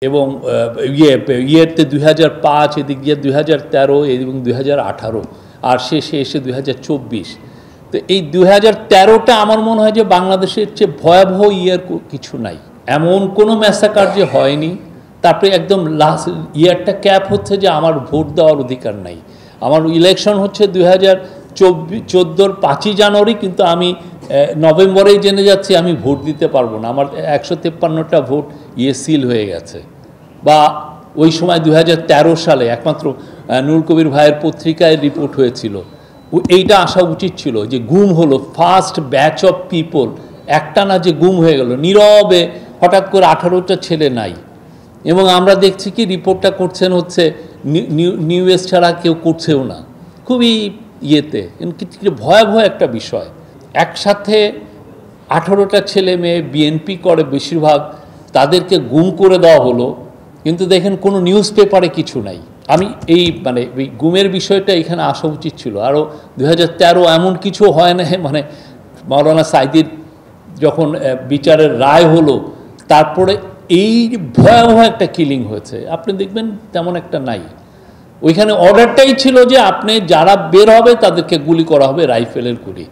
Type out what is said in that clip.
এবং ইয়েতে 2005, এদিক দিয়ে 2013 এবং 2018, আর শেষে এসে 2024। তো এই 2013টা আমার মনে হয় যে বাংলাদেশের চেয়ে ভয়াবহ ইয়ার কিছু নাই, এমন কোনো ম্যাসাকার যে হয়নি। তারপরে একদম লাস্ট ইয়ারটা ক্যাপ হচ্ছে যে আমার ভোট দেওয়ার অধিকার নাই। আমার ইলেকশন হচ্ছে 2014 5ই জানুয়ারি, কিন্তু আমি নভেম্বরেই জেনে যাচ্ছি আমি ভোট দিতে পারবো না, আমার 153টা ভোট সিল হয়ে গেছে। বা ওই সময় 2013 সালে একমাত্র নুরুল কবির ভাইয়ের পত্রিকায় রিপোর্ট হয়েছিল, এইটা আসা উচিত ছিল যে গুম হলো ফার্স্ট ব্যাচ অফ পিপল, একটা না যে গুম হয়ে গেল নীরবে, হঠাৎ করে 18টা ছেলে নাই। এবং আমরা দেখছি কি রিপোর্টটা করছেন হচ্ছে নিউএস ছাড়া কেউ করছেও না, খুবই ইয়েতে, ভয়াবহ একটা বিষয়। একসাথে 18টা ছেলে মেয়ে বিএনপি করে বেশিরভাগ, তাদেরকে গুম করে দেওয়া হলো, কিন্তু দেখেন কোনো নিউজ পেপারে কিছু নাই। আমি এই এই গুমের বিষয়টা এখানে আসা উচিত ছিল। আরও 2013 এমন কিছু হয় না, মাওলানা সাঈদীর যখন বিচারের রায় হলো, তারপরে এই ভয়াবহ একটা কিলিং হয়েছে, আপনি দেখবেন তেমন একটা নাই। ওইখানে অর্ডারটাই ছিল যে আপনি যারা বের হবে তাদেরকে গুলি করা হবে রাইফেলের গুলি।